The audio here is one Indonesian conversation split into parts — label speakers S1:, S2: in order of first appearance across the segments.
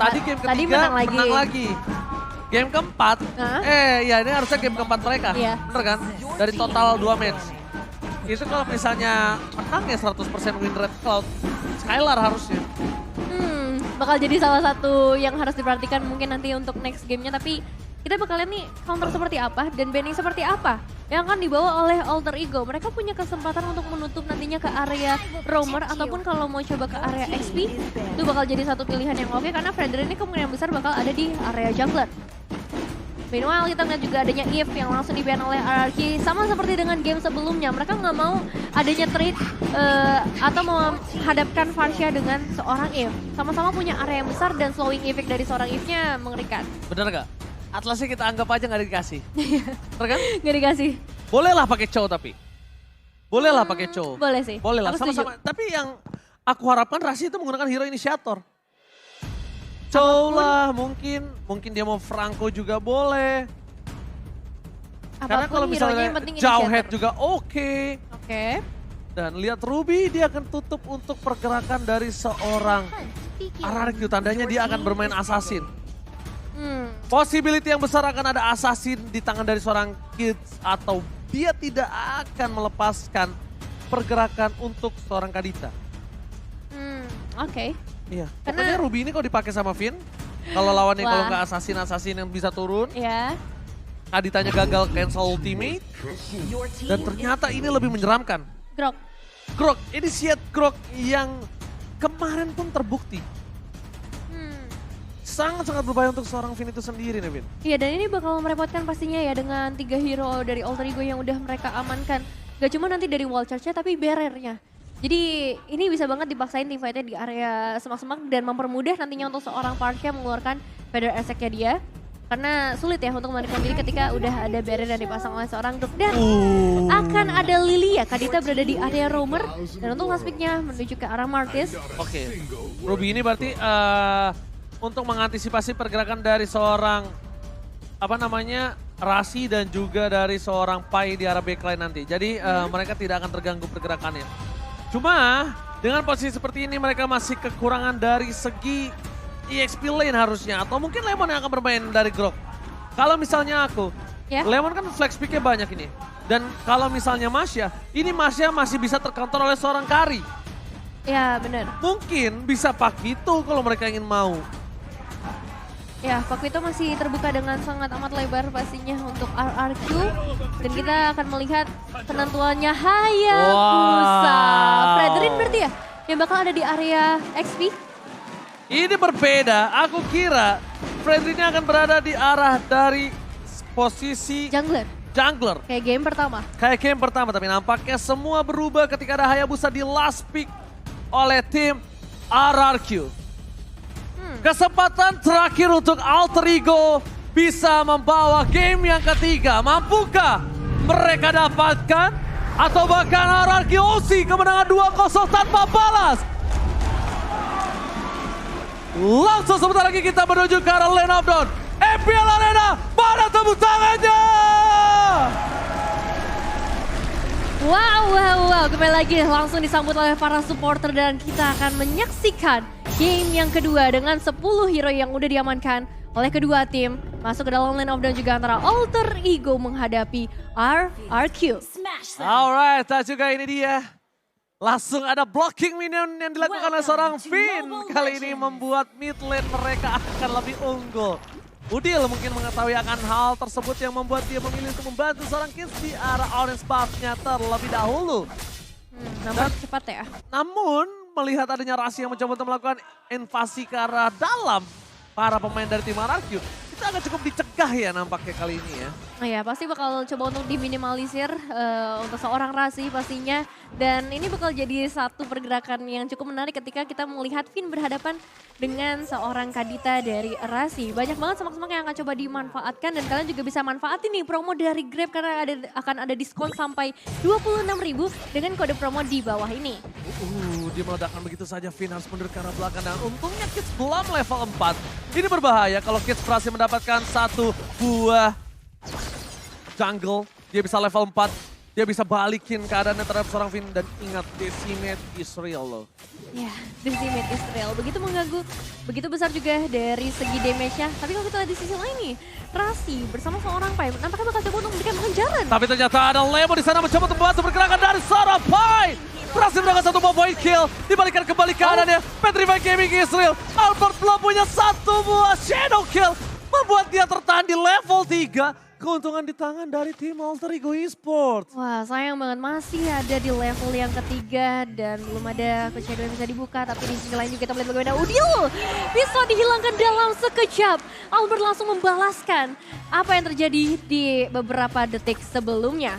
S1: Tadi game
S2: Tadi
S1: ketiga
S2: menang lagi.
S1: Game keempat, ya ini harusnya game keempat mereka.
S2: Iya.
S1: Bener kan? Dari total 2 match. Itu kalau misalnya menang ya 100% win rate Cloud. Skylar harusnya.
S2: Bakal jadi salah satu yang harus diperhatikan mungkin nanti untuk next gamenya. Tapi kita bakal lihat nih counter seperti apa dan banning seperti apa yang akan dibawa oleh Alter Ego. Mereka punya kesempatan untuk menutup nantinya ke area roamer ataupun kalau mau coba ke area XP itu bakal jadi satu pilihan yang oke karena Fredrin ini kemungkinan besar bakal ada di area jungler. Meanwhile kita lihat juga adanya Eve yang langsung di-ban oleh RRQ. Sama seperti dengan game sebelumnya, mereka nggak mau adanya trade atau menghadapkan Varsha dengan seorang Eve. Sama-sama punya area yang besar dan slowing effect dari seorang Eve-nya mengerikan.
S1: Bener gak? Atlasnya kita anggap aja gak dikasih. Bener kan?
S2: Nggak dikasih.
S1: Boleh lah pakai cow tapi. Boleh lah pakai cow.
S2: Boleh sih.
S1: Boleh lah,
S2: Aku setuju.
S1: sama-sama. Tapi yang aku harapkan Rasi itu menggunakan hero initiator. Cow lah mungkin dia mau Franco juga boleh. Karena kalau misalnya Jauhead juga oke.
S2: Oke.
S1: Dan lihat Ruby dia akan tutup untuk pergerakan dari seorang RRQ. Tandanya dia akan bermain assassin. Possibility yang besar akan ada assassin di tangan dari seorang Kids. Atau dia tidak akan melepaskan pergerakan untuk seorang Kadita.
S2: Oke.
S1: Iya, pokoknya Ruby ini kalau dipakai sama Finn, kalau lawannya kalau nggak assassin yang bisa turun,
S2: Ya.
S1: Kaditanya gagal cancel ultimate, dan ternyata ini lebih menyeramkan. Grok, initiate Grok yang kemarin pun terbukti. Sangat-sangat berbahaya untuk seorang Finn itu sendiri nih, Finn.
S2: Iya, dan ini bakal merepotkan pastinya ya dengan 3 hero dari Alter Ego yang udah mereka amankan. Gak cuma nanti dari wall charge-nya tapi barrier-nya. Jadi ini bisa banget dipaksain teamfight-nya di area semak-semak dan mempermudah nantinya untuk seorang Varsha mengeluarkan Feather Attack-nya dia. Karena sulit ya untuk melarikan diri ketika udah ada barrier yang dipasang oleh seorang Grok. Dan akan ada Lilia, Kadita berada di area roamer. Dan untuk last pick-nya menuju ke arah Martis.
S1: Oke, Ruby ini berarti untuk mengantisipasi pergerakan dari seorang Rasi dan juga dari seorang Pai di arah backline nanti. Jadi mereka tidak akan terganggu pergerakannya. Cuma dengan posisi seperti ini mereka masih kekurangan dari segi EXP lane harusnya. Atau mungkin Lemon yang akan bermain dari Grok. Kalau misalnya aku, Lemon kan flex pick-nya banyak ini. Dan kalau misalnya Masya, ini Masya masih bisa tercounter oleh seorang Kari.
S2: Ya benar.
S1: Mungkin bisa Pakito kalau mereka ingin mau.
S2: Ya, Pakito masih terbuka dengan sangat amat lebar pastinya untuk RRQ. Dan kita akan melihat penentuannya Hayabusa. Fredrin berarti ya yang bakal ada di area XP?
S1: Ini berbeda, aku kira Fredrin akan berada di arah dari posisi jungler.
S2: Kayak game pertama.
S1: Tapi nampaknya semua berubah ketika ada Hayabusa di last pick oleh tim RRQ. Kesempatan terakhir untuk Alter Ego bisa membawa game yang ketiga. Mampukah mereka dapatkan? Atau bahkan RRQ OC kemenangan 2-0 tanpa balas? Langsung sebentar lagi kita menuju ke arah lane of down. MPL Arena, mana tepuk tangannya?
S2: Wow. Kembali lagi langsung disambut oleh para supporter dan kita akan menyaksikan game yang kedua dengan 10 hero yang udah diamankan oleh kedua tim. Masuk ke dalam lane of down juga antara Alter Ego menghadapi RRQ.
S1: Alright, juga ini dia. Langsung ada blocking minion yang dilakukan oleh seorang Finn. Kali ini membuat mid lane mereka akan lebih unggul. Udil mungkin mengetahui akan hal tersebut yang membuat dia memilih untuk membantu seorang Kids di arah orange buff-nya terlebih dahulu.
S2: Namun cepat ya.
S1: Namun melihat adanya Rasi yang mencoba untuk melakukan invasi ke arah dalam para pemain dari tim RRQ, itu agak cukup dicegah ya nampaknya kali ini ya.
S2: Nah ya pasti bakal coba untuk diminimalisir untuk seorang Rasi pastinya. Dan ini bakal jadi satu pergerakan yang cukup menarik ketika kita melihat Finn berhadapan dengan seorang Kadita dari Rasi. Banyak banget semak-semak yang akan coba dimanfaatkan dan kalian juga bisa manfaatin nih promo dari Grab karena akan ada diskon sampai 26.000 dengan kode promo di bawah ini.
S1: Dia meledakkan begitu saja, Finn harus mundur ke arah belakang dan untungnya Kids belum level 4. Ini berbahaya kalau Kids berhasil mendapatkan satu buah jungle, dia bisa level 4. dia bisa balikin keadaannya terhadap seorang Finn. Dan ingat, Decimate is real loh.
S2: Ya, Decimate is real. Begitu mengganggu, begitu besar juga dari segi damage-nya. Tapi kalau kita lihat di sisi lain nih, Rasi bersama seorang Pai nampaknya bakal coba untuk memberikan pengejaran.
S1: Tapi ternyata ada Lemon di sana mencoba untuk membantu pergerakan dari seorang Pai. Berhasil mendapatkan satu buah point kill. Dibalikan kembali keadaannya. Petrify Gaming Israel. Albert belum punya satu buah shadow kill. Membuat dia tertahan di level 3. Keuntungan di tangan dari tim Alter Ego Esports.
S2: Wah, sayang banget masih ada di level yang ketiga dan belum ada shadow yang bisa dibuka. Tapi di sisi lain juga kita melihat bagaimana Udil bisa dihilangkan dalam sekejap. Albert langsung membalaskan apa yang terjadi di beberapa detik sebelumnya.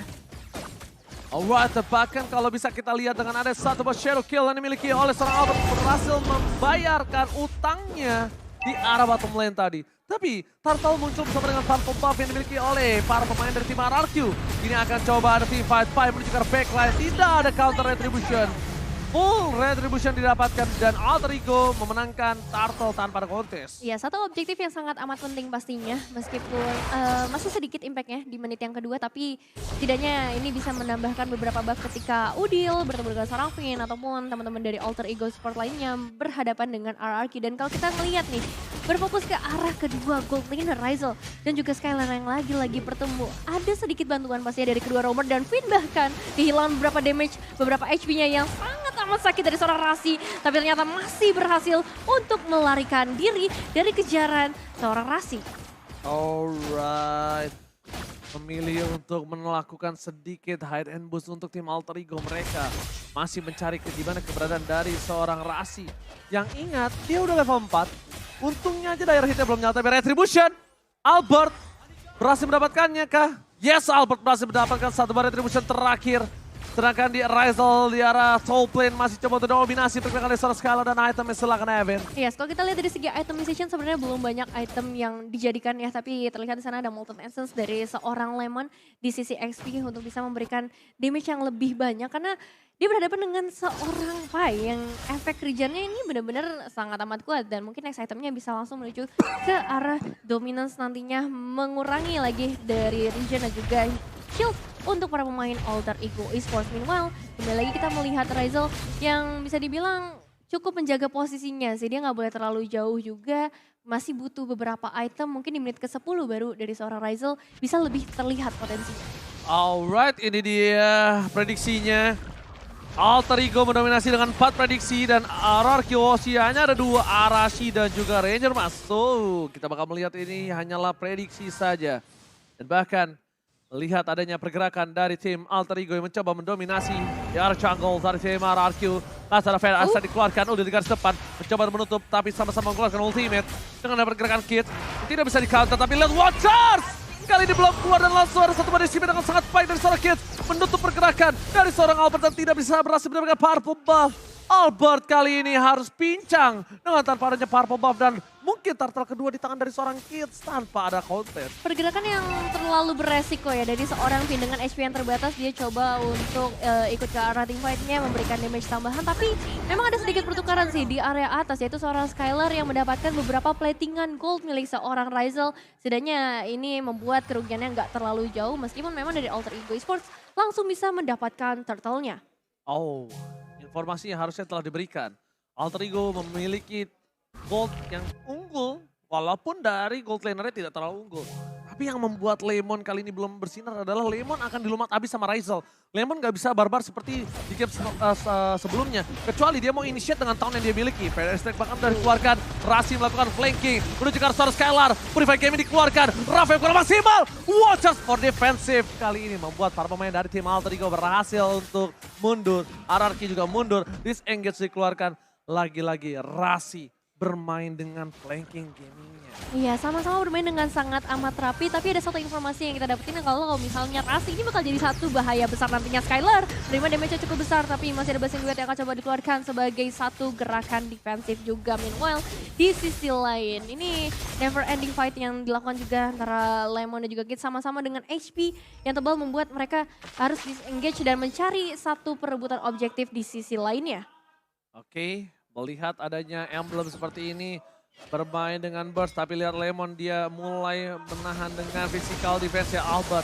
S1: Alright, bahkan kalau bisa kita lihat dengan ada satu buah shadow kill yang dimiliki oleh seorang Albert berhasil membayarkan utangnya di arah bottom lane tadi. Tapi Turtle muncul bersama dengan purple buff yang dimiliki oleh para pemain dari tim RRQ. Ini akan coba ada team fight, Pai menuju ke backline, tidak ada counter retribution. Full retribution didapatkan dan Alter Ego memenangkan Turtle tanpa ada kontes.
S2: Ya, satu objektif yang sangat amat penting pastinya. Meskipun masih sedikit impactnya di menit yang kedua, tapi setidaknya ini bisa menambahkan beberapa buff ketika Udil bertemu dengan seorang Finn ataupun teman-teman dari Alter Ego Sport lainnya berhadapan dengan RRQ. Dan kalau kita ngelihat nih, berfokus ke arah kedua gold lane Ryzel dan juga Skylar yang lagi-lagi bertemu. Ada sedikit bantuan pastinya dari kedua roamer dan Finn bahkan kehilangan beberapa damage, beberapa HP-nya yang sangat amat sakit dari seorang Rasi. Tapi ternyata masih berhasil untuk melarikan diri dari kejaran seorang Rasi.
S1: Alright. Memilih untuk melakukan sedikit hide and boost untuk tim Alter Ego. Mereka masih mencari gimana keberadaan dari seorang Rasi. Yang ingat, dia udah level 4. Untungnya aja daerah hitnya belum nyala, tapi retribution. Albert berhasil mendapatkannya kah? Yes, Albert berhasil mendapatkan satu bar retribution terakhir. Sedangkan di Ryzel di arah Soul Plane masih coba untuk dominasi pergerakan dari seorang Skylar dan itemnya silakan Evan.
S2: Yes, kalau kita lihat dari segi itemization sebenarnya belum banyak item yang dijadikan ya, tapi terlihat di sana ada Molten Essence dari seorang Lemon di sisi XP untuk bisa memberikan damage yang lebih banyak karena dia berhadapan dengan seorang Pai yang efek regennya ini benar-benar sangat amat kuat dan mungkin next itemnya bisa langsung menuju ke arah dominance nantinya mengurangi lagi dari regen dan juga shield untuk para pemain Alter Ego Esports. Meanwhile, kembali lagi kita melihat Ryzel yang bisa dibilang cukup menjaga posisinya sih. Dia nggak boleh terlalu jauh juga, masih butuh beberapa item. Mungkin di menit ke-10 baru dari seorang Ryzel bisa lebih terlihat potensinya.
S1: Alright, ini dia prediksinya. Alter Ego mendominasi dengan 4 prediksi dan RRQ hanya ada 2 Arashi dan juga Ranger masuk. Kita bakal melihat ini hanyalah prediksi saja. Dan bahkan lihat adanya pergerakan dari tim Alter Ego yang mencoba mendominasi di arah jungle dari tim RRQ. Lazada Fair asal dikeluarkan, udah di garis depan. Mencoba menutup tapi sama-sama mengeluarkan ultimate. Dengan ada pergerakan Kid, tidak bisa di counter tapi lihat Watchers! Kali ini belum keluar dan langsung ada satu badai dengan sangat baik dari seorang Kid. Menutup pergerakan dari seorang Albert dan tidak bisa berhasil mendapatkan purple buff. Albert kali ini harus pincang dengan tanpa adanya purple buff dan mungkin turtle kedua di tangan dari seorang Kids tanpa ada counter.
S2: Pergerakan yang terlalu beresiko ya dari seorang Finn dengan HP yang terbatas. Dia coba untuk ikut ke arah team fight-nya memberikan damage tambahan. Tapi memang ada sedikit pertukaran sih di area atas yaitu seorang Skylar yang mendapatkan beberapa platingan gold milik seorang Ryzel. Setidaknya ini membuat kerugiannya nggak terlalu jauh meskipun memang dari Alter Ego Esports langsung bisa mendapatkan turtle-nya.
S1: Oh, informasinya harusnya telah diberikan. Alter Ego memiliki gold yang unggul, walaupun dari gold lanernya tidak terlalu unggul. Tapi yang membuat Lemon kali ini belum bersinar adalah Lemon akan dilumat habis sama Ryzel. Lemon gak bisa barbar seperti di game sebelumnya. Kecuali dia mau initiate dengan tahun yang dia miliki. Fire Strike bahkan sudah dikeluarkan. Rasi melakukan flanking. Menuju ke arah Skylar. Purify Game dikeluarkan. Rafael kurang maksimal. Watchers for defensive. Kali ini membuat para pemain dari tim Alter Ego berhasil untuk mundur. RRQ juga mundur. Disengage dikeluarkan. Lagi-lagi Rasi bermain dengan flanking gamingnya.
S2: Iya, sama-sama bermain dengan sangat amat rapi, tapi ada satu informasi yang kita dapetin kalau misalnya Rasi ini bakal jadi satu bahaya besar nantinya. Skylar terima damage cukup besar, tapi masih ada Blessing Duet yang akan coba dikeluarkan sebagai satu gerakan defensif juga. Meanwhile, di sisi lain, ini never ending fight yang dilakukan juga antara Lemon dan juga Kid sama-sama dengan HP yang tebal membuat mereka harus disengage dan mencari satu perebutan objektif di sisi lainnya.
S1: Oke. Melihat adanya emblem seperti ini, bermain dengan burst, tapi lihat Lemon dia mulai menahan dengan physical defense ya Albert.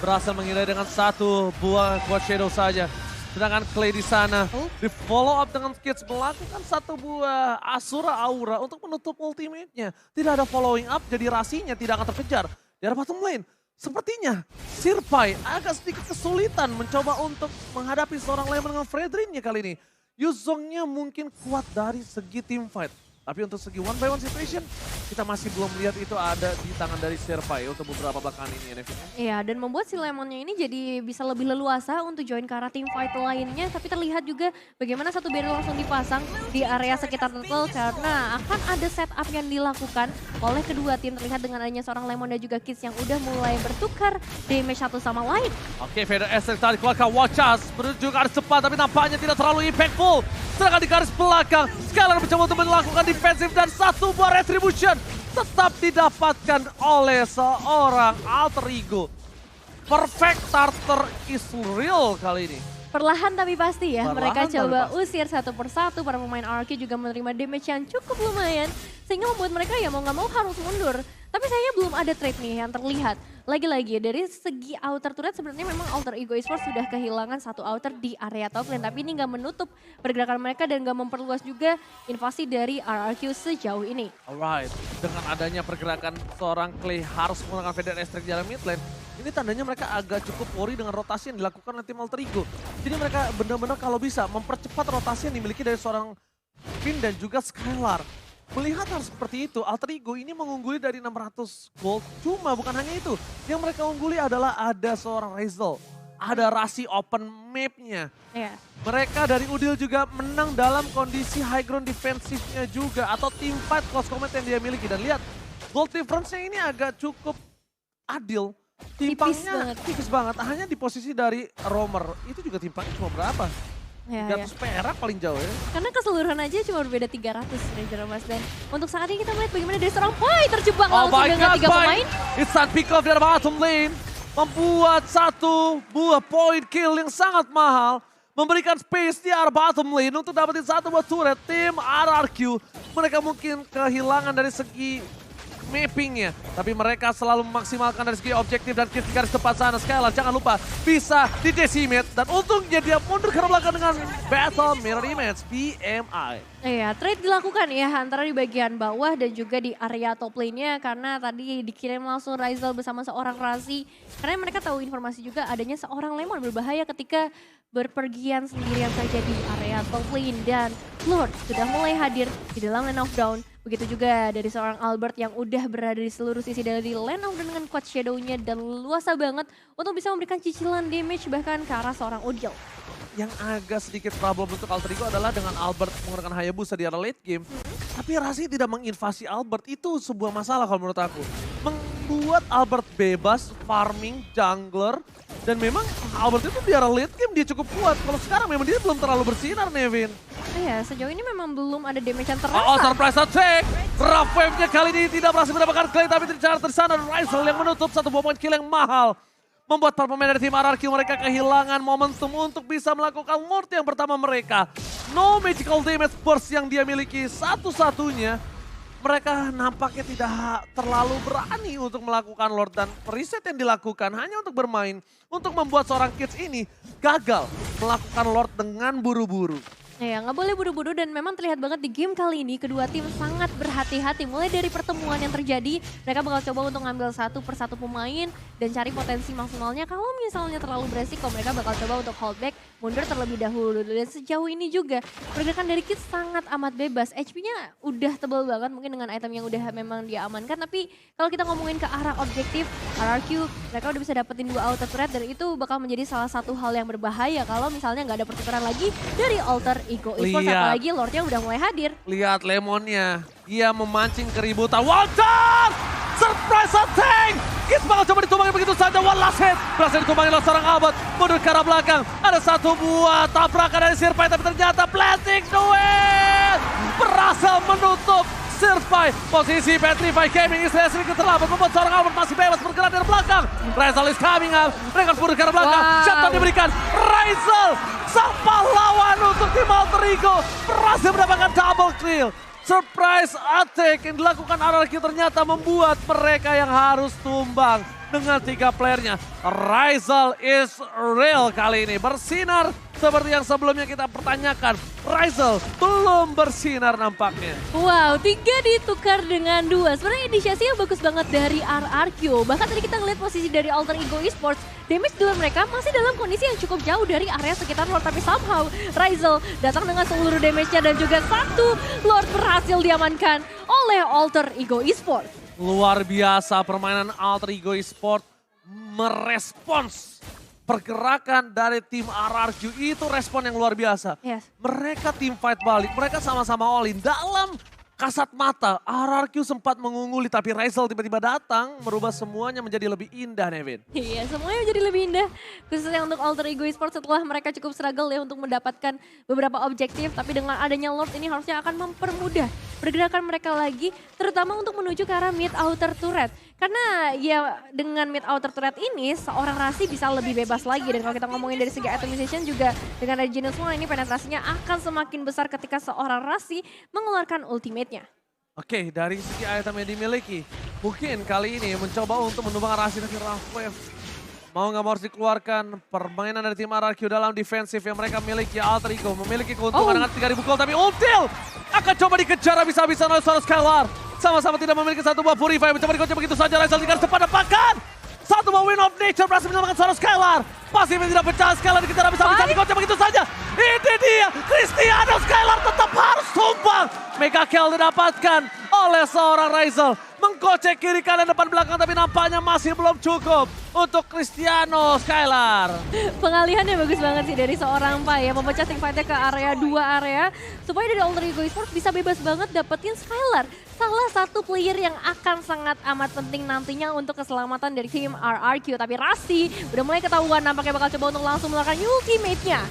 S1: berhasil menghindari dengan satu buah quad shadow saja. Sedangkan Clay di sana di follow up dengan Kids melakukan satu buah Asura Aura untuk menutup ultimate-nya. Tidak ada following up, jadi rasinya tidak akan terkejar. Di arah bottom lane, sepertinya Sirpai agak sedikit kesulitan mencoba untuk menghadapi seorang Lemon dengan Fredrin-nya kali ini. Yuzongnya mungkin kuat dari segi team fight. Tapi untuk segi one by one situation, kita masih belum lihat itu ada di tangan dari Sirpai untuk beberapa belakangan ini.
S2: Iya, dan membuat si Lemonnya ini jadi bisa lebih leluasa untuk join ke arah team fight lainnya. Tapi terlihat juga bagaimana satu barrel langsung dipasang di area sekitar turtle karena akan ada setup yang dilakukan oleh kedua tim. Terlihat dengan adanya seorang Lemon dan juga Kids yang udah mulai bertukar damage satu sama lain.
S1: Oke, Vader Esther tadi keluarkan Watch Us menuju ke arah cepat tapi nampaknya tidak terlalu impactful. Sedangkan di garis belakang, Skylar mencoba untuk melakukan defensif dan satu buah retribution tetap didapatkan oleh seorang alter ego. Perfect starter is real kali ini.
S2: Perlahan tapi pasti ya,
S1: Perlahan
S2: mereka
S1: tapi
S2: coba
S1: pasti.
S2: usir satu persatu. Para pemain RQ juga menerima damage yang cukup lumayan. Sehingga membuat mereka ya mau nggak mau harus mundur. Tapi sayangnya belum ada trade nih yang terlihat. Lagi-lagi dari segi outer turret sebenarnya memang Alter Ego Esports sudah kehilangan satu outer di area top lane. Tapi ini nggak menutup pergerakan mereka dan nggak memperluas juga invasi dari RRQ sejauh ini.
S1: Alright, dengan adanya pergerakan seorang Clay harus menggunakan Vader Esther di dalam mid lane, ini tandanya mereka agak cukup worry dengan rotasi yang dilakukan oleh tim Alter Ego. Jadi mereka benar-benar kalau bisa mempercepat rotasi yang dimiliki dari seorang Finn dan juga Skylar. Melihat hal seperti itu, Alter Ego ini mengungguli dari 600 gold. Cuma bukan hanya itu, yang mereka ungguli adalah ada seorang Razel. Ada rasi open map-nya.
S2: Iya.
S1: Mereka dari Udil juga menang dalam kondisi high ground defensifnya juga. Atau team fight close combat yang dia miliki. Dan lihat, gold difference-nya ini agak cukup adil. Timpangnya tipis banget. Hanya di posisi dari Romer. Itu juga timpangnya cuma berapa?
S2: Ya,
S1: 300 perak paling jauh ya.
S2: Karena keseluruhan aja cuma berbeda 300 Ranger Mas. Dan untuk saat ini kita melihat bagaimana dari seorang Pai terjebak langsung dengan 3 pemain.
S1: Instant pick off dari bottom lane. Membuat satu buah point kill yang sangat mahal. Memberikan space di arah bottom lane untuk dapetin satu buah turret. Tim RRQ. Mereka mungkin kehilangan dari segi mappingnya. Tapi mereka selalu memaksimalkan dari segi objektif dan kill di garis depan sana. Skylar jangan lupa bisa di decimate. Dan untungnya dia mundur ke belakang dengan battle mirror image PMI.
S2: Iya, trade dilakukan ya antara di bagian bawah dan juga di area top lane-nya. Karena tadi dikirim langsung Razel bersama seorang Razi. Karena mereka tahu informasi juga adanya seorang Lemon berbahaya ketika berpergian sendirian saja di area top lane. Dan Lord sudah mulai hadir di dalam lane of down. Begitu juga dari seorang Albert yang udah berada di seluruh sisi dari lane of down dengan quad shadow-nya dan luasa banget untuk bisa memberikan cicilan damage bahkan ke arah seorang Udil.
S1: Yang agak sedikit problem untuk Alter Ego adalah dengan Albert menggunakan Hayabusa di arah late game. Tapi Rasi tidak menginvasi Albert, itu sebuah masalah kalau menurut aku. Membuat Albert bebas, farming, jungler. Dan memang Albert itu di arah late game dia cukup kuat. Kalau sekarang memang dia belum terlalu bersinar, Nevin.
S2: Iya, sejauh ini memang belum ada damage yang terasa.
S1: Oh, surprise attack! Rough wave-nya kali ini tidak berhasil mendapatkan Clay, tapi tercatat di sana Razel yang menutup satu buah point kill yang mahal. Membuat para pemain dari tim RRQ mereka kehilangan momentum untuk bisa melakukan Lord yang pertama mereka. No magical damage burst yang dia miliki satu-satunya. Mereka nampaknya tidak terlalu berani untuk melakukan Lord dan reset yang dilakukan hanya untuk bermain. Untuk membuat seorang Kids ini gagal melakukan Lord dengan buru-buru.
S2: Ya, nggak boleh buru-buru dan memang terlihat banget di game kali ini kedua tim sangat berhati-hati. Mulai dari pertemuan yang terjadi, mereka bakal coba untuk ngambil satu persatu pemain dan cari potensi maksimalnya. Kalau misalnya terlalu beresiko, mereka bakal coba untuk hold back, mundur terlebih dahulu. Dan sejauh ini juga pergerakan dari Kids sangat amat bebas. HP-nya udah tebal banget mungkin dengan item yang udah memang dia amankan. Tapi kalau kita ngomongin ke arah objektif, RRQ mereka udah bisa dapetin 2 auto turret dan itu bakal menjadi salah satu hal yang berbahaya kalau misalnya nggak ada pertukaran lagi dari Alter Ego Esports, apalagi Lordnya udah mulai hadir.
S1: Lihat Lemonnya, dia memancing keributan. Walter! Surprise attack! Kids bakal coba ditumbangi begitu saja. One last hit. Berhasil ditumbangi oleh seorang Albert. Mundur ke arah belakang. Ada satu buah tabrakan dari Sirpai, tapi ternyata Plastic Duel berhasil menutup Sirpai. Posisi Petrify Gaming istri sedikit terlambat membuat seorang Albert masih bebas bergerak dari belakang. Razel is coming up. Mereka mundur ke arah belakang. Shutdown diberikan. Razel sang pahlawan untuk tim Alter Ego berhasil mendapatkan double kill. Surprise attack yang dilakukan RRQ ternyata membuat mereka yang harus tumbang dengan 3 playernya. Rizal is real kali ini, bersinar seperti yang sebelumnya kita pertanyakan. Rizal belum bersinar nampaknya.
S2: Wow, 3 ditukar dengan 2. Sebenarnya inisiasinya bagus banget dari RRQ. Bahkan tadi kita ngeliat posisi dari Alter Ego Esports. Damage duel mereka masih dalam kondisi yang cukup jauh dari area sekitar Lord. Tapi somehow Rizal datang dengan seluruh damage-nya dan juga 1 Lord berhasil diamankan oleh Alter Ego Esports.
S1: Luar biasa permainan Alter Ego Esports merespons pergerakan dari tim RRQ, itu respon yang luar biasa.
S2: Yes.
S1: Mereka tim fight balik, mereka sama-sama all in. Dalam kasat mata, RRQ sempat mengunguli tapi Rizal tiba-tiba datang merubah semuanya menjadi lebih indah, Nevin.
S2: Iya, semuanya menjadi lebih indah. Khususnya untuk Alter Ego Esports setelah mereka cukup struggle ya untuk mendapatkan beberapa objektif. Tapi dengan adanya Lord ini harusnya akan mempermudah pergerakan mereka lagi. Terutama untuk menuju ke arah mid outer turret. Karena ya dengan mid outer turret ini seorang Rasi bisa lebih bebas lagi. Dan kalau kita ngomongin dari segi atomization juga dengan ada Genius One ini penetrasinya akan semakin besar ketika seorang Rasi mengeluarkan ultimate-nya.
S1: Oke, dari segi item yang dimiliki, mungkin kali ini mencoba untuk menumbang Rasi tapi Rafwave mau nggak mau harus dikeluarkan. Permainan dari tim RRQ dalam defensif yang mereka miliki. Alter Ego memiliki keuntungan dengan 3000 gold tapi ultil akan coba dikejar habis-habisan oleh seorang Skylar. Sama-sama tidak memiliki satu buah Purify, mencoba dikocok begitu saja. Rizal di garis depan depakan. Satu buah Win of Nature berhasil menyelamatkan seorang Skylar. Pasifnya tidak pecah, Skylar dikejar habis-habisan, dikocok begitu saja. Ini dia, Cristiano. Skylar tetap harus tumbang. Mega kill didapatkan oleh seorang Rizal. Mengkocek kiri kanan depan belakang tapi nampaknya masih belum cukup untuk Cristiano Skylar.
S2: Pengalihannya bagus banget sih dari seorang Pai ya, memecah team fight-nya ke area 2 area supaya dari Alter Ego Esports bisa bebas banget dapetin Skylar. Salah satu player yang akan sangat amat penting nantinya untuk keselamatan dari tim RRQ. Tapi Rasi udah mulai ketahuan nampaknya bakal coba untuk langsung melakukan ultimate-nya.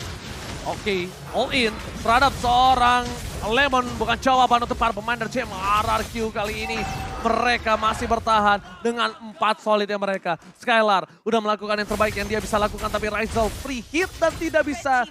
S1: Oke, all in terhadap seorang Lemon bukan jawaban untuk para pemain dari tim RRQ kali ini. Mereka masih bertahan dengan 4 solidnya mereka. Skylar udah melakukan yang terbaik yang dia bisa lakukan tapi Rizal free hit dan tidak bisa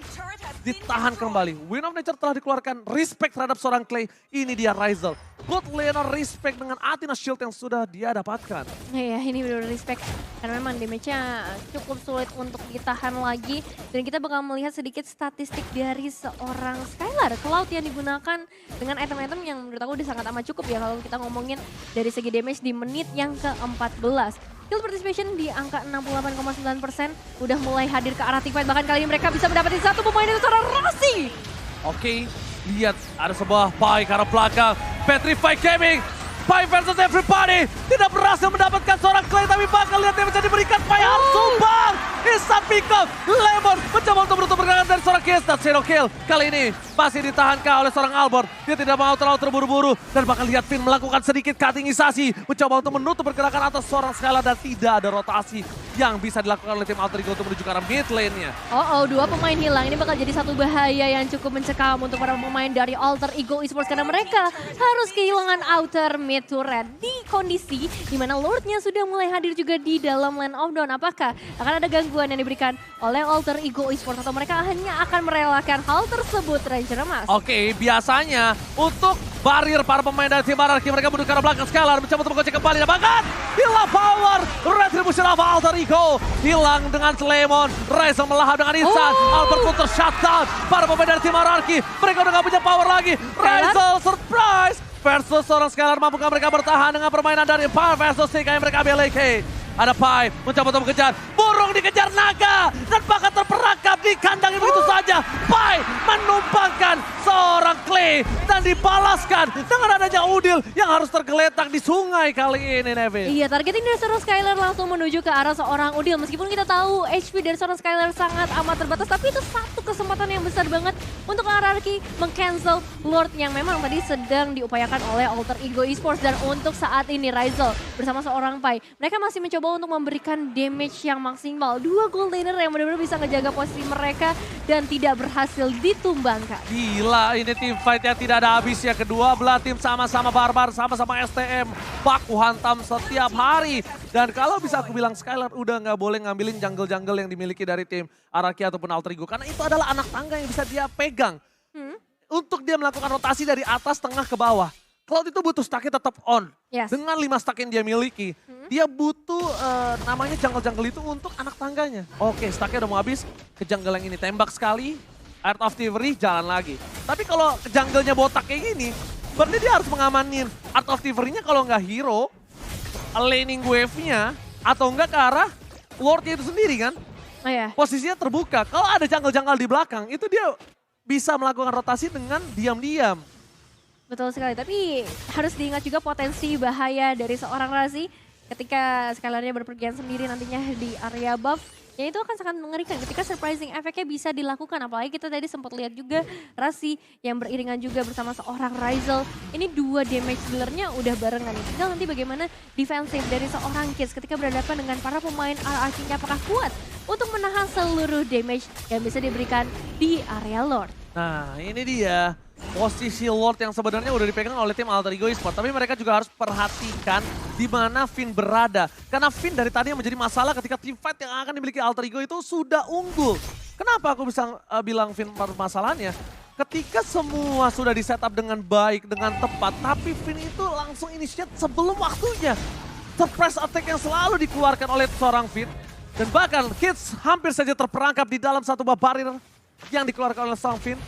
S1: ditahan kembali. Win of Nature telah dikeluarkan, respect terhadap seorang Clay. Ini dia Rizal. Good laner respect dengan Athena Shield yang sudah dia dapatkan.
S2: Iya, ini benar respect. Karena memang damage-nya cukup sulit untuk ditahan lagi. Dan kita bakal melihat sedikit statistik dari seorang Skylar. Cloud yang digunakan dengan item-item yang menurut aku udah sangat amat cukup ya. Kalau kita ngomongin dari segi damage di menit yang ke-14. Kill participation di angka 68,9%. Udah mulai hadir ke arah team fight. Bahkan kali ini mereka bisa mendapatkan satu pemain itu seorang Rasi.
S1: Oke, lihat ada sebuah Pai ke arah belakang. Petrify Gaming, Pai versus everybody. Tidak berhasil mendapatkan seorang Clay tapi bakal lihat yang bisa diberikan. Pai harus tumbang. Instant pick up. Lemon mencoba untuk menutup pergerakan dari seorang Kiestat. Zero kill. Kali ini masih ditahankan oleh seorang Albert. Dia tidak mau terlalu terburu-buru. Dan bakal lihat Finn melakukan sedikit cuttingisasi. Mencoba untuk menutup pergerakan atas seorang Skylar. Dan tidak ada rotasi yang bisa dilakukan oleh tim Alter Ego untuk menuju ke arah mid lane-nya.
S2: Oh, 2 pemain hilang. Ini bakal jadi satu bahaya yang cukup mencekam untuk para pemain dari Alter Ego Esports. Karena mereka harus kehilangan outer mid turret. Di kondisi dimana Lord-nya sudah mulai hadir juga di dalam lane of dawn. Apakah akan ada gangguan yang diberikan oleh Alter Ego Esports? Atau mereka hanya akan merelakan hal tersebut, Ranger Mas?
S1: Oke, biasanya untuk barir para pemain dari tim RRQ mereka menuju ke arah belakang. Skylar mencoba untuk mengocek kembali. Dan bahkan hilang power. Retribution of Alter Ego hilang dengan Lemon. Rizal melahap dengan instan. Albert pun tershutdown. Para pemain dari tim RRQ mereka udah gak punya power lagi. Rizal surprise versus seorang Skylar. Mampukah mereka bertahan dengan permainan dari Pai versus 3 yang mereka miliki? Ada Pai mencoba untuk mengejar. Burung dikejar naga. Dan bahkan terperangkap di kandang begitu saja. Pai menumpangkan seorang Clay. Dan dibalaskan dengan adanya Udil yang harus tergeletak di sungai kali ini, Nevin.
S2: Iya, targeting dari seorang Skylar langsung menuju ke arah seorang Udil. Meskipun kita tahu HP dari seorang Skylar sangat amat terbatas. Tapi itu satu kesempatan yang besar banget untuk RRQ meng-cancel Lord yang memang tadi sedang diupayakan oleh Alter Ego Esports. Dan untuk saat ini Rizal bersama seorang Pai, mereka masih mencoba untuk memberikan damage yang maksimal. 2 gold laner yang benar-benar bisa ngejaga posisi mereka dan tidak berhasil ditumbangkan.
S1: Gila, ini tim fight yang tidak ada habisnya. Kedua belah tim sama-sama barbar, sama-sama STM. Baku hantam setiap hari. Dan kalau bisa aku bilang Skylar udah nggak boleh ngambilin jungle-jungle yang dimiliki dari tim RRQ ataupun Alter Ego. Karena itu adalah anak tangga yang bisa dia pegang. untuk dia melakukan rotasi dari atas tengah ke bawah. Cloud itu butuh stacknya tetap on.
S2: Yes.
S1: Dengan 5 stack yang dia miliki, dia butuh namanya jungle-jungle itu untuk anak tangganya. Oke, stacknya udah mau habis, ke jungle yang ini tembak sekali, Art of Thievery jalan lagi. Tapi kalau ke jungle-nya botak kayak gini, berarti dia harus mengamanin Art of Thievery-nya kalau nggak hero, laning wave-nya, atau enggak ke arah Lord-nya itu sendiri kan.
S2: Oh ya.
S1: Posisinya terbuka, kalau ada jungle-jungle di belakang, itu dia bisa melakukan rotasi dengan diam-diam.
S2: Betul sekali, tapi harus diingat juga potensi bahaya dari seorang Razi ketika Skylar-nya berpergian sendiri nantinya di area buff. Ya itu akan sangat mengerikan ketika surprising efeknya bisa dilakukan. Apalagi kita tadi sempat lihat juga Razi yang beriringan juga bersama seorang Ryzel. Ini 2 damage dealer-nya udah barengan. Tinggal nanti bagaimana defensif dari seorang Kids ketika berhadapan dengan para pemain RRQ-nya apakah kuat untuk menahan seluruh damage yang bisa diberikan di area Lord.
S1: Nah ini dia posisi Lord yang sebenarnya udah dipegang oleh tim Alter Ego Esports. Tapi mereka juga harus perhatikan di mana Finn berada. Karena Finn dari tadi yang menjadi masalah ketika team fight yang akan dimiliki Alter Ego itu sudah unggul. Kenapa aku bisa bilang Finn permasalahannya? Ketika semua sudah di setup dengan baik, dengan tepat. Tapi Finn itu langsung initiate sebelum waktunya. Surprise attack yang selalu dikeluarkan oleh seorang Finn. Dan bahkan Kids hampir saja terperangkap di dalam satu buah barrier yang dikeluarkan oleh seorang Finn.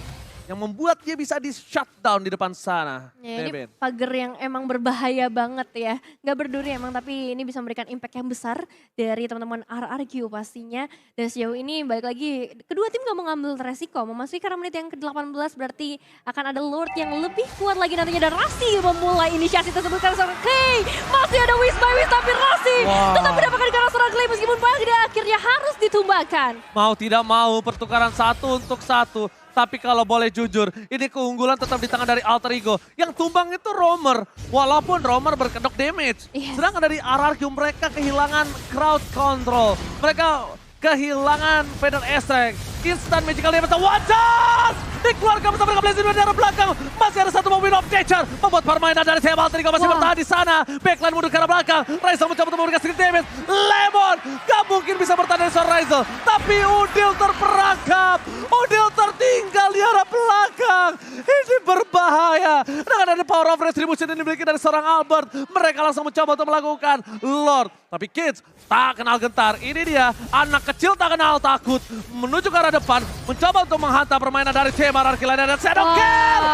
S1: Yang membuat dia bisa di shutdown di depan sana.
S2: Ya, ini pagar yang emang berbahaya banget ya. Nggak berduri emang, tapi ini bisa memberikan impact yang besar dari teman-teman RRQ pastinya. Dan sejauh ini balik lagi, kedua tim gak mengambil resiko. Memasuki karena menit yang ke-18 berarti akan ada Lord yang lebih kuat lagi nantinya. Dan Rasi memulai inisiasi tersebut karena seorang Clay. Masih ada Wish by Wish tapi Rasi tetap mendapatkan karena seorang Clay meskipun pada akhirnya harus ditumbangkan.
S1: Mau tidak mau pertukaran 1 untuk 1. Tapi kalau boleh jujur, ini keunggulan tetap di tangan dari Alter Ego. Yang tumbang itu Roamer, walaupun Roamer berkedok damage.
S2: Yes.
S1: Sedangkan dari RRQ mereka kehilangan crowd control. Mereka kehilangan Feather Extract. Instant magical damage, wajah! Dikeluarkan bersama dengan Blazing dari belakang. Masih ada satu mobil of nature. Membuat permainan dari tim Alter Ego masih bertahan di sana. Backline mundur ke arah belakang. Ryzel mencoba untuk memberikan sedikit damage. Lemon gak mungkin bisa bertahan dari seorang Ryzel. Tapi Udil terperangkap. Udil tertinggal di arah belakang. Ini berbahaya. Dengan ada power of retribution yang dimiliki dari seorang Albert. Mereka langsung mencoba untuk melakukan Lord. Tapi Kids tak kenal gentar. Ini dia anak kecil tak kenal takut. Menuju ke arah depan. Mencoba untuk menghantam permainan dari tim RRQ lainnya. Dan Shadow Kill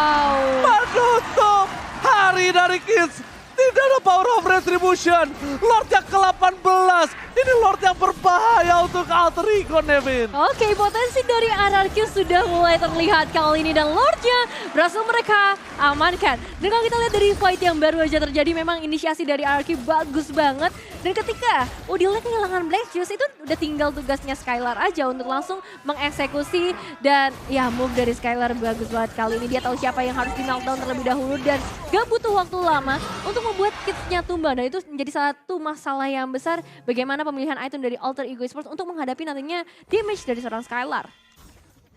S1: menutup hari dari Kids. Tidak ada power of retribution. Lord yang ke-18. Ini Lord yang berbahaya untuk Alter Ego, Nevin.
S2: Oke, potensi dari RRQ sudah mulai terlihat kali ini. Dan Lordnya berhasil mereka amankan. Dan kalau kita lihat dari fight yang baru aja terjadi, memang inisiasi dari RRQ bagus banget. Dan ketika Udilnya kehilangan Black Juice, itu udah tinggal tugasnya Skylar aja untuk langsung mengeksekusi. Dan ya move dari Skylar bagus banget kali ini. Dia tahu siapa yang harus di knockdown terlebih dahulu. Dan gak butuh waktu lama untuk membuat Kids-nya tumbang. Dan itu menjadi satu masalah yang besar bagaimana pemilihan item dari Alter Ego Esports untuk menghadapi nantinya damage dari seorang Skylar.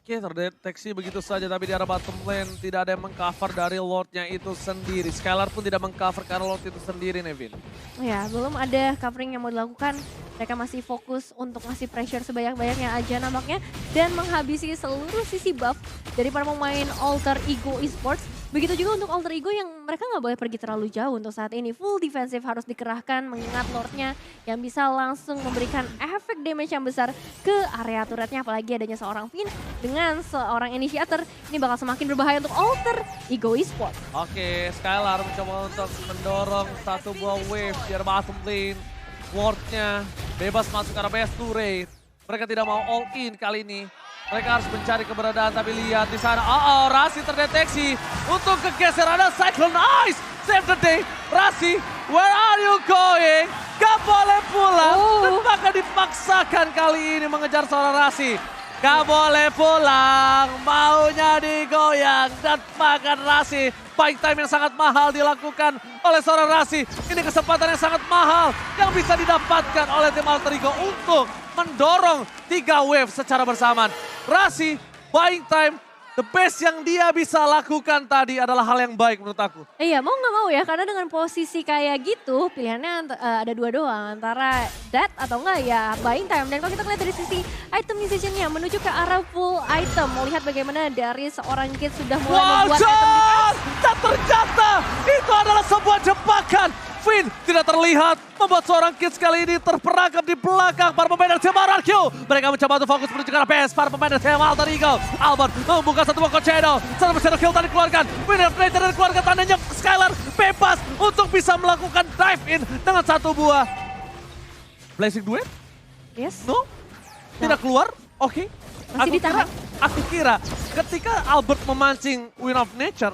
S1: Oke, terdeteksi begitu saja, tapi di arah bottom lane tidak ada yang mengcover dari Lord-nya itu sendiri. Skylar pun tidak mengcover karena Lord itu sendiri, Nevin.
S2: Ya, belum ada covering yang mau dilakukan. Mereka masih fokus untuk ngasih pressure sebanyak-banyaknya aja nampaknya. Dan menghabisi seluruh sisi buff dari para pemain Alter Ego Esports. Begitu juga untuk Alter Ego yang mereka nggak boleh pergi terlalu jauh untuk saat ini. Full defensive harus dikerahkan mengingat Lord-nya yang bisa langsung memberikan efek damage yang besar ke area turretnya. Apalagi adanya seorang Finn dengan seorang initiator. Ini bakal semakin berbahaya untuk Alter Ego Esports.
S1: Oke, Skylar mencoba untuk mendorong satu buah wave di arah bottom lane. Lord-nya bebas masuk ke arah base turret. Mereka tidak mau all in kali ini. Mereka harus mencari keberadaan, tapi lihat di sana. Rasi terdeteksi untuk kegeser. Ada Cyclone Ice. Save the day. Rasi, where are you going? Gak boleh pulang. Dan bahkan dipaksakan kali ini mengejar seorang Rasi. Gak boleh pulang. Maunya digoyang. Dan bahkan Rasi. Buying time yang sangat mahal dilakukan oleh seorang Rasi. Ini kesempatan yang sangat mahal yang bisa didapatkan oleh tim Alter Ego untuk mendorong 3 wave secara bersamaan. Rasi, buying time, the best yang dia bisa lakukan tadi adalah hal yang baik menurut aku.
S2: Iya, mau nggak mau ya, karena dengan posisi kayak gitu, pilihannya ada dua doang. Antara that atau enggak ya buying time. Dan kalau kita lihat dari sisi item decision-nya menuju ke arah full item. Mau lihat bagaimana dari seorang Kid sudah mulai membuat item
S1: Wajah! Dan ternyata itu adalah sebuah jebakan. Finn tidak terlihat, membuat seorang Kids kali ini terperangkap di belakang para pemain dari tim RRQ. Mereka mencoba untuk fokus menuju ke arah base, para pemain dari tim Alter Ego. Albert membuka satu buah channel, satu channel kill tadi dikeluarkan. Winner Plater dan keluarga tandanya Skylar bebas untuk bisa melakukan dive in dengan satu buah. Blazing Duet?
S2: Yes.
S1: No? Tidak keluar? Oke.
S2: Masih ditahan.
S1: Aku kira ketika Albert memancing Wind of Nature,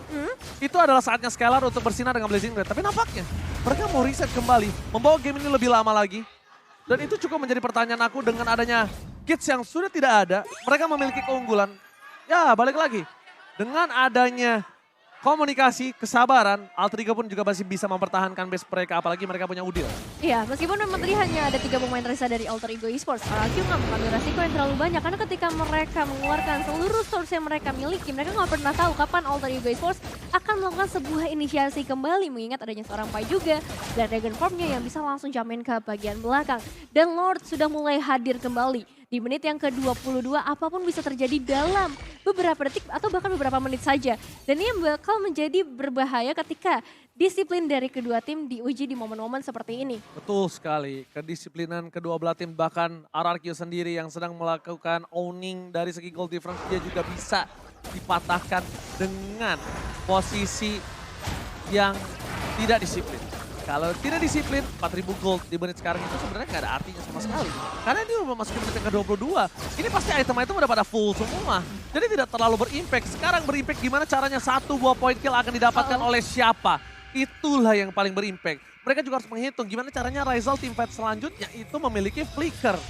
S1: itu adalah saatnya Skylar untuk bersinar dengan Blazing Duet. Tapi nampaknya mereka mau reset kembali, membawa game ini lebih lama lagi. Dan itu cukup menjadi pertanyaan aku dengan adanya Kids yang sudah tidak ada, mereka memiliki keunggulan. Ya balik lagi, dengan adanya komunikasi, kesabaran, Alter Ego pun juga masih bisa mempertahankan base mereka, apalagi mereka punya Udil.
S2: Iya, meskipun memang tadi hanya ada 3 pemain tersisa dari Alter Ego Esports, RRQ nggak mengambil resiko yang terlalu banyak karena ketika mereka mengeluarkan seluruh source yang mereka miliki, mereka nggak pernah tahu kapan Alter Ego Esports akan melakukan sebuah inisiasi kembali, mengingat adanya seorang Pai juga dan Dragon Formnya yang bisa langsung jamin ke bagian belakang. Dan Lord sudah mulai hadir kembali. Di menit yang ke-22 apapun bisa terjadi dalam beberapa detik atau bahkan beberapa menit saja. Dan ini bakal menjadi berbahaya ketika disiplin dari kedua tim diuji di momen-momen seperti ini.
S1: Betul sekali, kedisiplinan kedua belah tim, bahkan RRQ sendiri yang sedang melakukan owning dari segi goal difference, dia juga bisa dipatahkan dengan posisi yang tidak disiplin. Kalau tidak disiplin, 4.000 gold di menit sekarang itu sebenarnya nggak ada artinya sama sekali. Karena ini udah masuk ke menit yang ke-22. Ini pasti item-item udah pada full semua. Jadi tidak terlalu berimpact. Sekarang berimpact gimana caranya satu buah point kill akan didapatkan oleh siapa. Itulah yang paling berimpact. Mereka juga harus menghitung gimana caranya Rizal team fight selanjutnya itu memiliki flicker.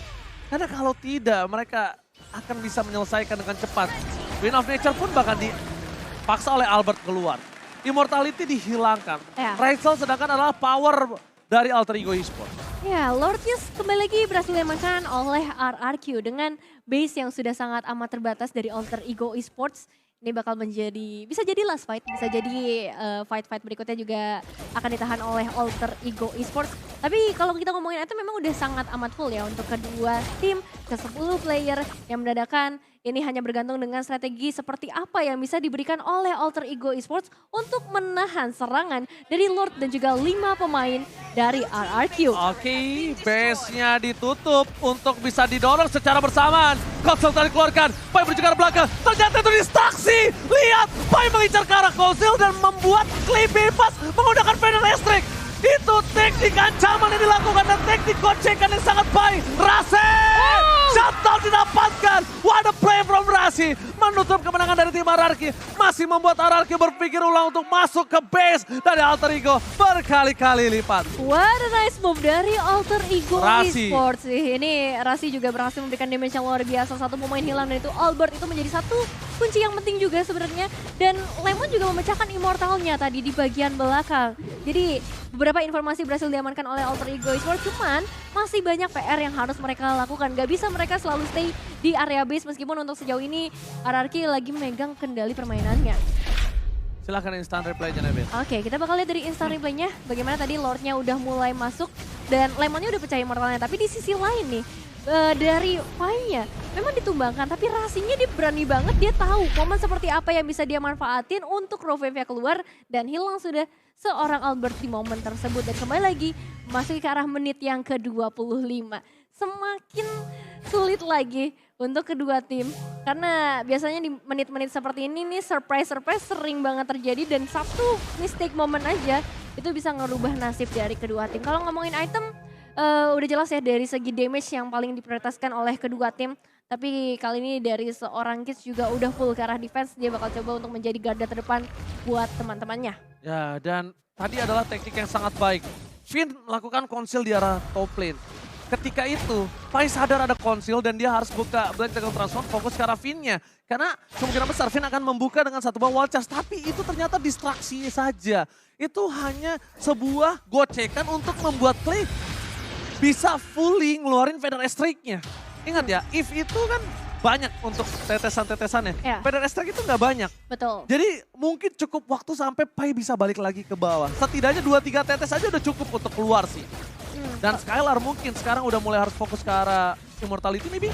S1: Karena kalau tidak, mereka akan bisa menyelesaikan dengan cepat. Wind of Nature pun bahkan dipaksa oleh Albert keluar. Immortality dihilangkan.
S2: Ya.
S1: Rizal sedangkan adalah power dari Alter Ego Esports.
S2: Ya, Lordus kembali lagi berhasil diamankan oleh RRQ dengan base yang sudah sangat amat terbatas dari Alter Ego Esports. Ini bakal menjadi, bisa jadi last fight, bisa jadi fight-fight berikutnya juga akan ditahan oleh Alter Ego Esports. Tapi kalau kita ngomongin itu memang udah sangat amat full ya untuk kedua tim, ke 10 player yang mendadakan. Ini hanya bergantung dengan strategi seperti apa yang bisa diberikan oleh Alter Ego Esports untuk menahan serangan dari Lord dan juga 5 pemain dari RRQ.
S1: Oke, base-nya ditutup untuk bisa didorong secara bersamaan. Konsil tadi keluarkan, Pai menuju ke arah belakang. Ternyata itu distraksi. Lihat, Pai mengincar ke arah Konsil dan membuat claim bebas menggunakan panel listrik. Itu teknik ancaman yang dilakukan dan teknik gocekan yang sangat baik. Rasi! Shutdown didapatkan. What a play from Rasi. Menutup kemenangan dari tim RRQ. Masih membuat RRQ berpikir ulang untuk masuk ke base dari Alter Ego berkali-kali lipat.
S2: What a nice move dari Alter Ego
S1: Rasi.
S2: Esports. Ini Rasi juga berhasil memberikan damage yang luar biasa. Satu pemain hilang dan itu Albert itu menjadi satu kunci yang penting juga sebenarnya. Dan Lemon juga memecahkan immortalnya tadi di bagian belakang. Jadi beberapa informasi berhasil diamankan oleh Alter Ego Esports, cuman masih banyak PR yang harus mereka lakukan. Gak bisa mereka selalu stay di area base meskipun untuk sejauh ini RRQ lagi megang kendali permainannya.
S1: Silahkan instant replay-nya, Nebin.
S2: Oke, kita bakal lihat dari instant replay-nya bagaimana tadi Lord-nya udah mulai masuk dan Lemonnya udah pecah immortalnya. Tapi di sisi lain nih, dari Pai-nya memang ditumbangkan, tapi Rasinya dia berani banget, dia tahu momen seperti apa yang bisa dia manfaatin untuk Rovevia keluar dan hilang sudah seorang Albert di momen tersebut. Dan kembali lagi masuk ke arah menit yang ke-25. Semakin sulit lagi untuk kedua tim karena biasanya di menit-menit seperti ini nih surprise sering banget terjadi dan satu mistake moment aja itu bisa ngerubah nasib dari kedua tim. Kalau ngomongin item udah jelas ya dari segi damage yang paling diprioritaskan oleh kedua tim. Tapi kali ini dari seorang Kids juga udah full ke arah defense. Dia bakal coba untuk menjadi garda terdepan buat teman-temannya.
S1: Ya, dan tadi adalah teknik yang sangat baik. Finn melakukan konsil di arah top lane. Ketika itu, Pai sadar ada konsil dan dia harus buka Black Dragon Transform fokus ke arah Finn-nya. Karena kemungkinan besar Finn akan membuka dengan satu buah wall charge. Tapi itu ternyata distraksi saja. Itu hanya sebuah gocekan untuk membuat Clay bisa fully ngeluarin Feather Strike-nya. Ingat ya, if itu kan banyak untuk tetesan-tetesannya.
S2: Ya.
S1: Feather Strike itu nggak banyak.
S2: Betul.
S1: Jadi mungkin cukup waktu sampai Pai bisa balik lagi ke bawah. Setidaknya 2-3 tetes aja udah cukup untuk keluar sih. Dan Skylar mungkin sekarang udah mulai harus fokus ke arah Immortality maybe.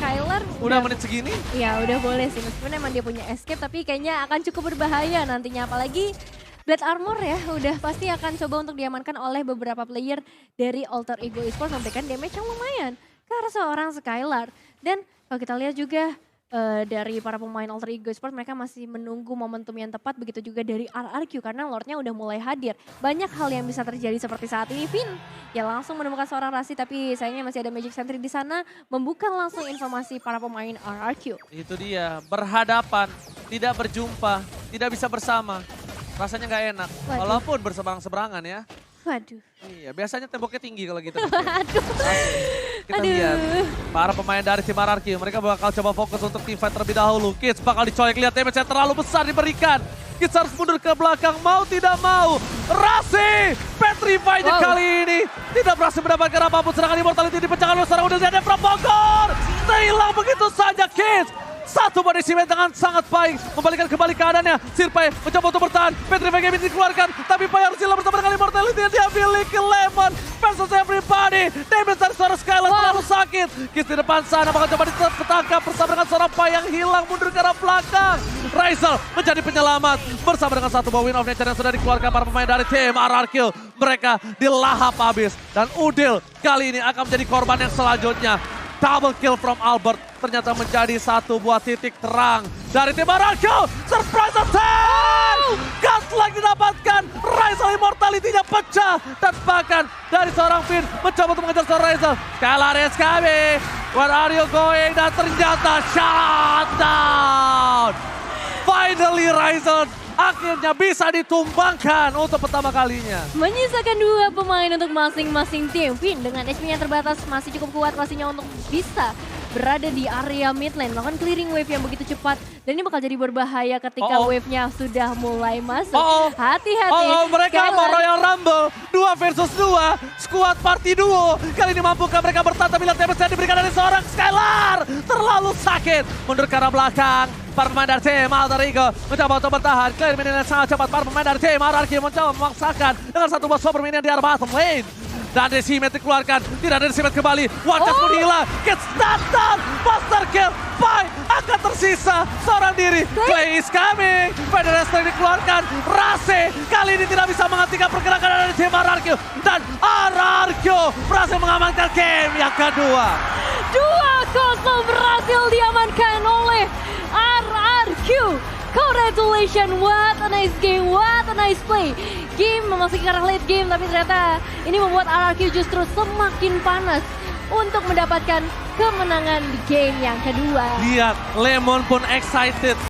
S2: Skylar
S1: Udah menit segini?
S2: ya udah boleh sih, meskipun emang dia punya escape tapi kayaknya akan cukup berbahaya nantinya. Apalagi Blade Armor ya udah pasti akan coba untuk diamankan oleh beberapa player dari Alter Ego Esports memberikan damage yang lumayan ke arah seorang Skylar. Dan kalau kita lihat juga dari para pemain Alter Ego Esports mereka masih menunggu momentum yang tepat, begitu juga dari RRQ karena Lordnya udah mulai hadir. Banyak hal yang bisa terjadi seperti saat ini. Vin ya langsung menemukan seorang Rasi tapi sayangnya masih ada Magic Sentry di sana membuka langsung informasi para pemain RRQ.
S1: Itu dia, berhadapan, tidak berjumpa, tidak bisa bersama. Rasanya nggak enak,
S2: Waduh.
S1: walaupun berseberang-seberangan ya.
S2: Waduh.
S1: Iya, biasanya temboknya tinggi kalau gitu.
S2: Aduh.
S1: Kita
S2: Aduh.
S1: lihat para pemain dari tim RRQ, mereka bakal coba fokus untuk team fight terlebih dahulu. Kids bakal dicoyek, lihat damage yang terlalu besar diberikan. Kids harus mundur ke belakang, mau tidak mau. Rasi, Petrify-nya kali ini tidak berhasil mendapatkan apapun. Serangan Immortality dipecahkan oleh seorang udah dari Devra Bogor. Hilang begitu saja Kids. Satu body cement dengan sangat baik, membalikan kembali keadaannya. Sirpai mencoba untuk bertahan, Petrify Gaming dikeluarkan, tapi Pai harus hilang bersama dengan Immortality yang dia miliki. Lemon versus everybody, damage dari seorang Skylar terlalu sakit. Kiss di depan sana bakal coba ditangkap bersama dengan seorang Pai yang hilang mundur ke arah belakang. Raisel menjadi penyelamat bersama dengan satu buah Win of Nature yang sudah dikeluarkan para pemain dari tim RRQ. Mereka dilahap habis dan Udil kali ini akan menjadi korban yang selanjutnya. Double kill from Albert ternyata menjadi satu buah titik terang dari tim RRQ. Surprise attack! Godlike didapatkan, Raisel Immortality-nya pecah. Dan bahkan dari seorang Finn mencoba untuk mengejar seorang Raisel. Skylar is coming, where are you going? Dan ternyata shutdown. Finally Raisel akhirnya bisa ditumbangkan untuk pertama kalinya.
S2: Menyisakan dua pemain untuk masing-masing tim. Vin dengan HP-nya terbatas masih cukup kuat pastinya untuk bisa berada di area mid lane, melakukan clearing wave yang begitu cepat. Dan ini bakal jadi berbahaya ketika wave-nya sudah mulai masuk. Hati-hati.
S1: Mereka mau Royal Rumble 2 versus 2, squad party duo. Kali ini mampukah mereka bertahan, tapi lihat damage yang diberikan dari seorang Skylar. Terlalu sakit, mundur ke arah belakang. Para pemain dari tim Alter Ego mencoba untuk bertahan. Clear minion yang sangat cepat. Para pemain dari tim RRQ mencoba memaksakan dengan satu buah super minion di arah bottom lane. Dan Decimet dikeluarkan, tidak ada Decimet kembali. One shot pun hilang, gets down, master kill. Pai akan tersisa seorang diri. Clay is coming, Federer dikeluarkan. Rase kali ini tidak bisa menghentikan pergerakan dari tim RRQ. Dan RRQ berhasil mengamankan game yang kedua.
S2: 2-0 berhasil diamankan oleh RRQ. Congratulations, what a nice game, what a nice play. Game memasuki arah late game, tapi ternyata ini membuat RRQ justru semakin panas untuk mendapatkan kemenangan di game yang kedua.
S1: Lihat, Lemon pun excited.